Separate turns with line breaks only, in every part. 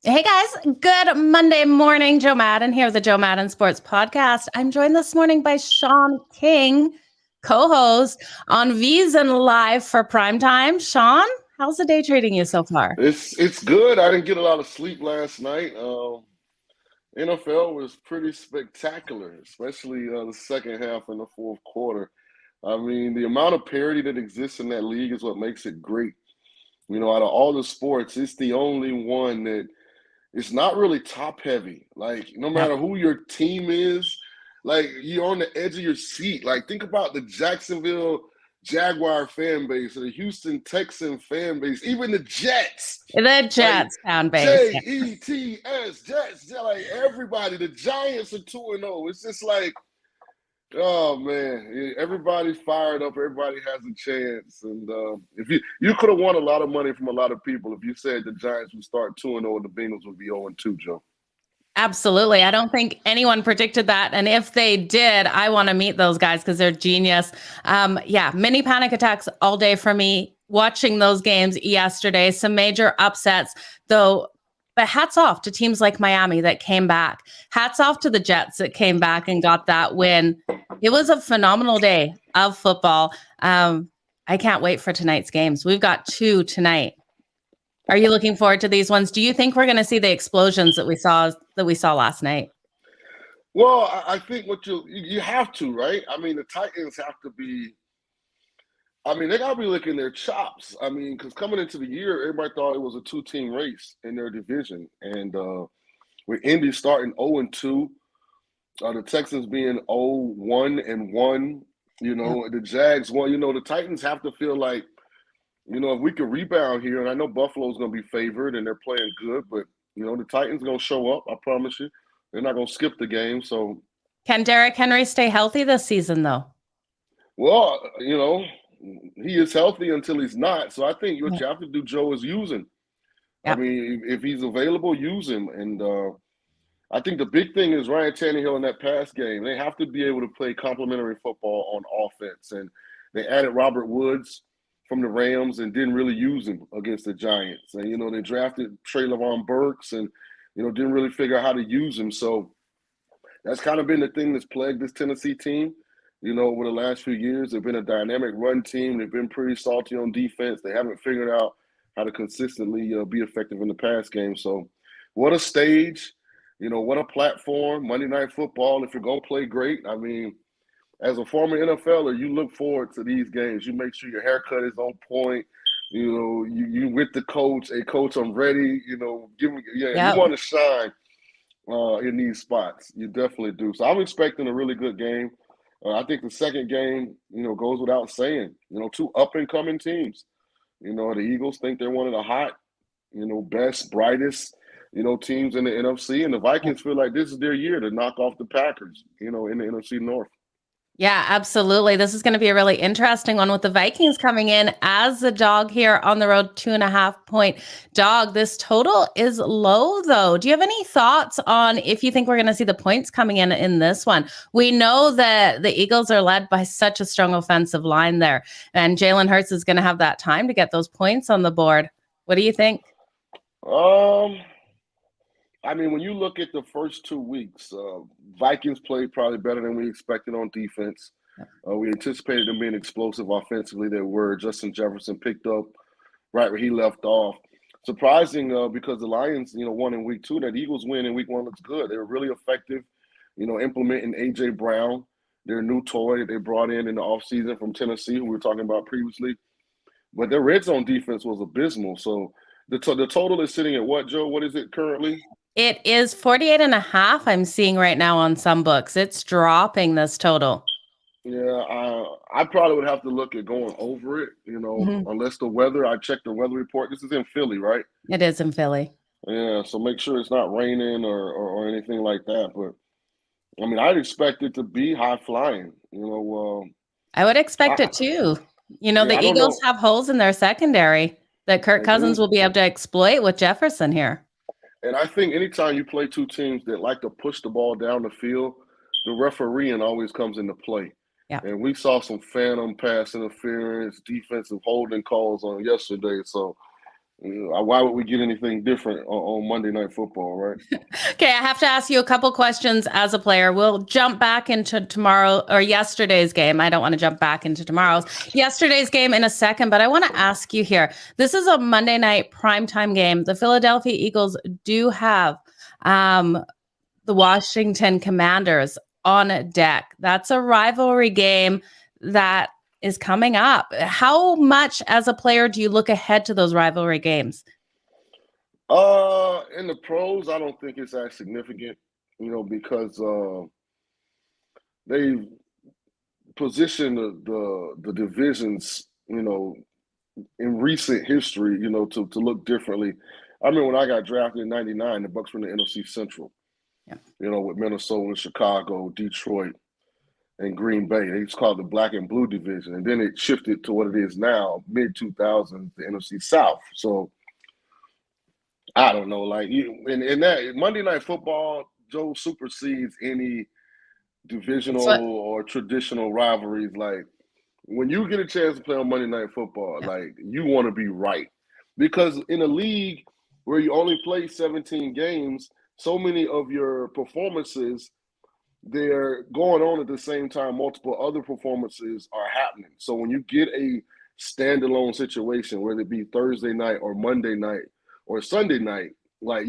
Hey guys, good Monday morning. Jo Madden here with the Jo Madden Sports Podcast. I'm joined this morning by Shaun King, co-host on VSiN Live for Primetime. Shaun, how's the day treating you so far?
It's good. I didn't get a lot of sleep last night. NFL was pretty spectacular, especially the second half and the fourth quarter. I mean, the amount of parity that exists in that league is what makes it great. Out of all the sports, it's the only one that it's not really top heavy. Like, no
Yep.
matter who your team is, like you're on the edge of your seat. Like, think about the Jacksonville Jaguar fan base or the Houston Texan fan base, even the Jets.
The
Like
Jets fan base.
Jets, Jets, like everybody. The Giants are 2-0. It's just like, oh man, everybody's fired up. Everybody has a chance, and if you could have won a lot of money from a lot of people if you said the Giants would start 2-0 and the Bengals would be 0-2, Joe.
Absolutely. I don't think anyone predicted that. And if they did, I want to meet those guys because they're genius. Mini panic attacks all day for me watching those games yesterday. Some major upsets, though. But hats off to teams like Miami that came back. Hats off to the Jets that came back and got that win. It was a phenomenal day of football. I can't wait for tonight's games. We've got 2 tonight. Are you looking forward to these ones? Do you think we're going to see the explosions that we saw last night?
Well, I think what you have to, right? I mean, the Titans have to be. I mean, they got to be licking their chops. I mean, because coming into the year, everybody thought it was a 2-team race in their division, and with Indy starting 0-2, the Texans being 0-1-1, the Jags won. The Titans have to feel like, if we can rebound here, and I know Buffalo's going to be favored and they're playing good, but, the Titans going to show up, I promise you. They're not going to skip the game. So,
can Derrick Henry stay healthy this season, though?
Well, he is healthy until he's not. So I think what you have to do, Joe, is use him.
Yep.
I mean, if he's available, use him. And I think the big thing is Ryan Tannehill in that pass game. They have to be able to play complementary football on offense. And they added Robert Woods from the Rams and didn't really use him against the Giants. And, they drafted Treylon Burks and, didn't really figure out how to use him. So that's kind of been the thing that's plagued this Tennessee team. Over the last few years, they've been a dynamic run team. They've been pretty salty on defense. They haven't figured out how to consistently be effective in the pass game. So what a stage, what a platform, Monday Night Football. If you're going to play great, I mean, as a former NFLer, you look forward to these games. You make sure your haircut is on point. You with the coach. Hey, coach, I'm ready. You want to shine in these spots. You definitely do. So I'm expecting a really good game. I think the second game, goes without saying. 2 up-and-coming teams. The Eagles think they're one of the hot, best, brightest, teams in the NFC. And the Vikings feel like this is their year to knock off the Packers, in the NFC North.
Yeah, absolutely. This is going to be a really interesting one with the Vikings coming in as the dog here on the road, 2.5-point dog. This total is low, though. Do you have any thoughts on if you think we're going to see the points coming in this one? We know that the Eagles are led by such a strong offensive line there, and Jalen Hurts is going to have that time to get those points on the board. What do you think?
I mean, when you look at the first 2 weeks, Vikings played probably better than we expected on defense. We anticipated them being explosive offensively. They were. Justin Jefferson picked up right where he left off. Surprising because the Lions, won in week 2. That Eagles win in week 1 looks good. They were really effective, implementing A.J. Brown, their new toy that they brought in the offseason from Tennessee, who we were talking about previously. But their red zone defense was abysmal. So the total is sitting at what, Joe? What is it currently?
It is 48.5. I'm seeing right now on some books. It's dropping this total.
Yeah, I probably would have to look at going over it, unless the weather. I checked the weather report. This is in Philly, right?
It is in Philly.
Yeah, so make sure it's not raining or anything like that. But I mean, I'd expect it to be high flying.
I would expect it too. The Eagles have holes in their secondary that Kirk Cousins will be able to exploit with Jefferson here.
And I think anytime you play 2 teams that like to push the ball down the field, the refereeing always comes into play.
Yeah.
And we saw some phantom pass interference, defensive holding calls on yesterday. So, Why would we get anything different on Monday Night Football, right?
Okay, I have to ask you a couple questions as a player. We'll jump back into tomorrow or yesterday's game. I don't want to jump back into yesterday's game in a second, but I want to ask you here. This is a Monday night primetime game. The Philadelphia Eagles do have the Washington Commanders on deck. That's a rivalry game that is coming up. How much as a player do you look ahead to those rivalry games?
In the pros, I don't think it's as significant, because they've positioned the divisions, in recent history, to look differently. I remember when I got drafted in '99, the Bucks were in the NFC Central.
Yeah.
With Minnesota, Chicago, Detroit, and Green Bay. They used to call it the Black and Blue division, and then it shifted to what it is now, mid 2000s, the NFC South. So I don't know, like in that Monday Night Football, Joe supersedes any divisional or traditional rivalries. Like when you get a chance to play on Monday Night Football, like you want to be right, because in a league where you only play 17 games, so many of your performances, they're going on at the same time. Multiple other performances are happening. So when you get a standalone situation, whether it be Thursday night or Monday night or Sunday night, like,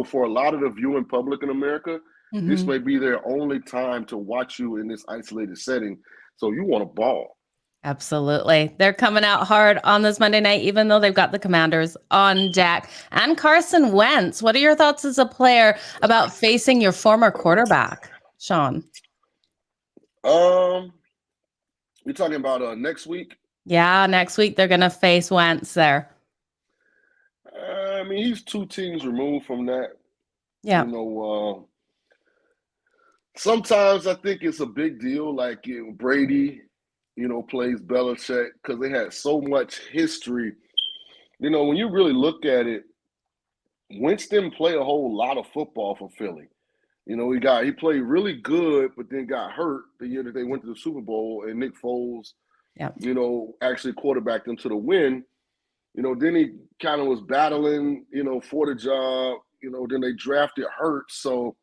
for a lot of the viewing public in America, this may be their only time to watch you in this isolated setting. So you want to ball.
Absolutely. They're coming out hard on this Monday night, even though they've got the Commanders on deck. And Carson Wentz, what are your thoughts as a player about facing your former quarterback, Shaun?
You're talking about next week?
Yeah, next week they're going to face Wentz there.
I mean, he's 2 teams removed from that.
Yeah.
Sometimes I think it's a big deal, like Brady, plays Belichick, because they had so much history. When you really look at it, Wentz didn't play a whole lot of football for Philly. He played really good, but then got hurt the year that they went to the Super Bowl, and Nick Foles, actually quarterbacked them to the win. Then he kind of was battling, for the job. Then they drafted Hurts, so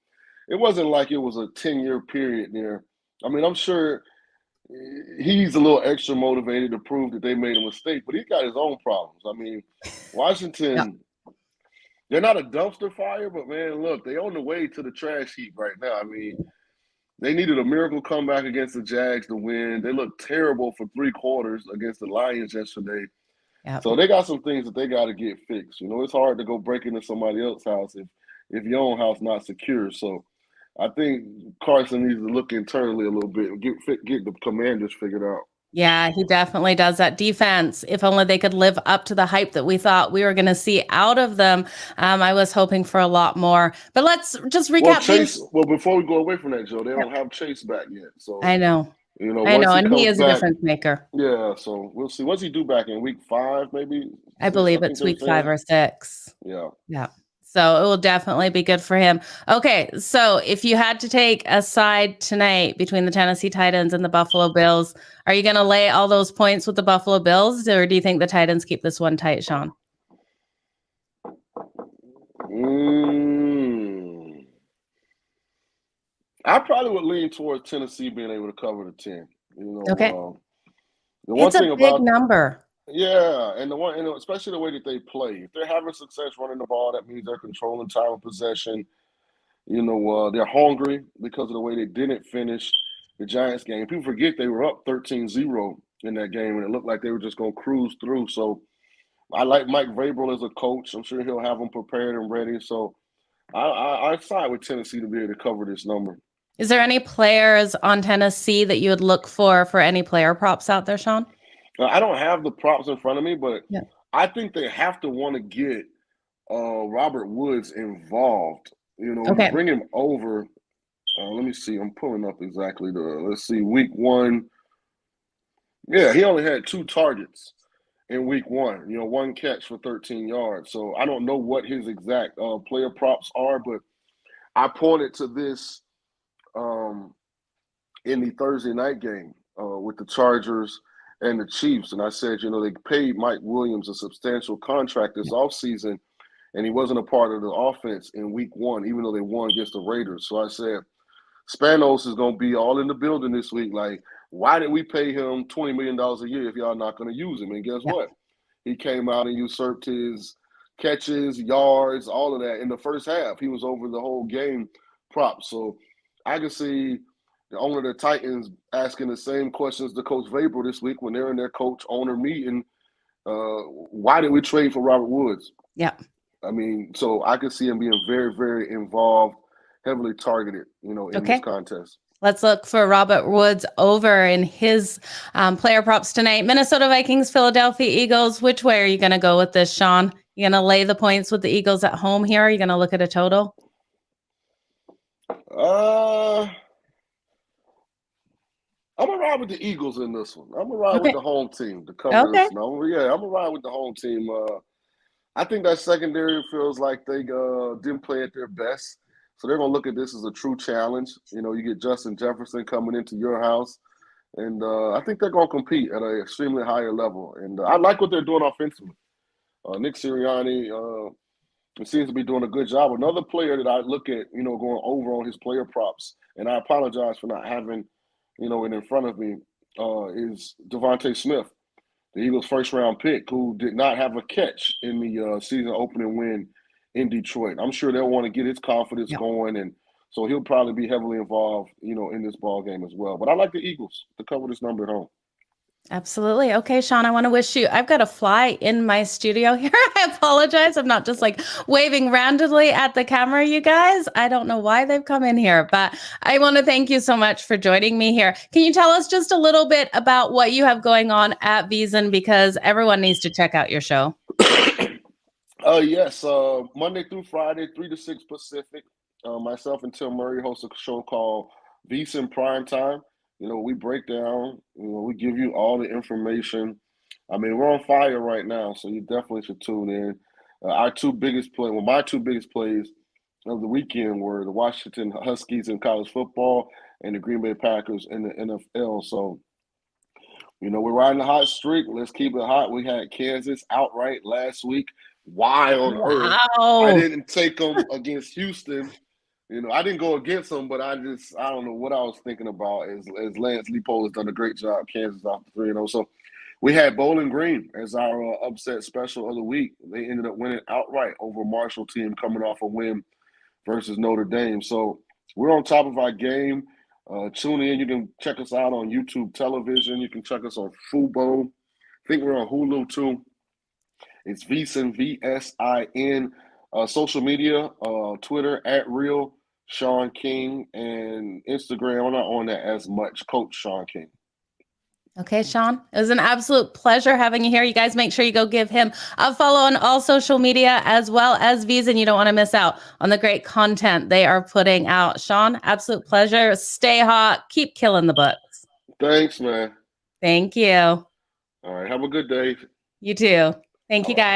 it wasn't like it was a 10-year period there. I mean, I'm sure he's a little extra motivated to prove that they made a mistake, but he's got his own problems. I mean, Washington, they're not a dumpster fire, but man, look, they're on the way to the trash heap right now. I mean, they needed a miracle comeback against the Jags to win. They looked terrible for 3 quarters against the Lions yesterday.
Yep.
So they got some things that they got to get fixed. It's hard to go break into somebody else's house if your own house not secure. So I think Carson needs to look internally a little bit and get the Commanders figured out.
Yeah, he definitely does. That defense, if only they could live up to the hype that we thought we were going to see out of them. I was hoping for a lot more. But let's just recap.
Well, before we go away from that, Joe, they don't have Chase back yet. So
I know.
Once
and he is a difference maker.
Yeah, so we'll see. What's he do back in week 5, maybe?
I believe it's week 5 or 6.
Yeah.
So it will definitely be good for him. Okay, so if you had to take a side tonight between the Tennessee Titans and the Buffalo Bills, are you going to lay all those points with the Buffalo Bills, or do you think the Titans keep this one tight, Shaun?
I probably would lean towards Tennessee being able to cover the 10.
Okay.
The one
it's
thing
a big
about
number.
Yeah, and especially the way that they play. If they're having success running the ball, that means they're controlling time of possession. They're hungry because of the way they didn't finish the Giants game. People forget they were up 13-0 in that game, and it looked like they were just going to cruise through. So I like Mike Vrabel as a coach. I'm sure he'll have them prepared and ready. So I side with Tennessee to be able to cover this number.
Is there any players on Tennessee that you would look for any player props out there, Shaun?
I don't have the props in front of me, but I think they have to want to get Robert Woods involved. You bring him over. Let me see. I'm pulling up exactly let's see, week 1. Yeah, he only had 2 targets in week 1. 1 catch for 13 yards. So I don't know what his exact player props are, but I pointed to this in the Thursday night game with the Chargers and the Chiefs. And I said, they paid Mike Williams a substantial contract this offseason, and he wasn't a part of the offense in week 1, even though they won against the Raiders. So I said, Spanos is going to be all in the building this week. Like, why did we pay him $20 million a year if y'all not going to use him? And guess what? He came out and usurped his catches, yards, all of that in the first half. He was over the whole game prop. So I can see the owner of the Titans asking the same questions to Coach Vrabel this week when they're in their coach-owner meeting. Why did we trade for Robert Woods?
Yeah.
I mean, so I could see him being very, very involved, heavily targeted, in this contest.
Let's look for Robert Woods over in his player props tonight. Minnesota Vikings, Philadelphia Eagles. Which way are you going to go with this, Shaun? You going to lay the points with the Eagles at home here? Are you going to look at a total?
I'm going to ride with the Eagles in this one. I'm going to ride with the home team to cover this. No, I'm going to ride with the home team. I think that secondary feels like they didn't play at their best. So they're going to look at this as a true challenge. You get Justin Jefferson coming into your house. And I think they're going to compete at an extremely higher level. And I like what they're doing offensively. Nick Sirianni seems to be doing a good job. Another player that I look at, going over on his player props, and I apologize for not having, it in front of me, is Devontae Smith, the Eagles' first-round pick, who did not have a catch in the season opening win in Detroit. I'm sure they'll want to get his confidence going, and so he'll probably be heavily involved, in this ball game as well. But I like the Eagles to cover this number at home.
Absolutely. Okay, Shaun, I want to wish you, I've got a fly in my studio here. I apologize. I'm not just like waving randomly at the camera, you guys. I don't know why they've come in here, but I want to thank you so much for joining me here. Can you tell us just a little bit about what you have going on at VSiN, because everyone needs to check out your show?
Yes. Monday through Friday, 3 to 6 Pacific. Myself and Tim Murray host a show called VSiN Primetime. We break down, we give you all the information. I mean, we're on fire right now, so you definitely should tune in. My two biggest plays of the weekend were the Washington Huskies in college football and the Green Bay Packers in the NFL. So, we're riding a hot streak. Let's keep it hot. We had Kansas outright last week. Why on earth I didn't take them against Houston? I didn't go against them, but I don't know what I was thinking about. As Lance Leipold has done a great job, Kansas off the 3-0. So we had Bowling Green as our upset special of the week. They ended up winning outright over a Marshall team coming off a win versus Notre Dame. So we're on top of our game. Tune in. You can check us out on YouTube television. You can check us on Fubo. I think we're on Hulu too. It's VSiN, VSIN. Social media, Twitter @Real Shaun King, and Instagram. I'm not on that as much. Coach Shaun King.
Okay, Shaun, it was an absolute pleasure having you here. You guys make sure you go give him a follow on all social media as well as VSiN. You don't want to miss out on the great content they are putting out. Shaun, absolute pleasure. Stay hot. Keep killing the books.
Thanks, man.
Thank you.
All right. Have a good day.
You too. Thank you, guys.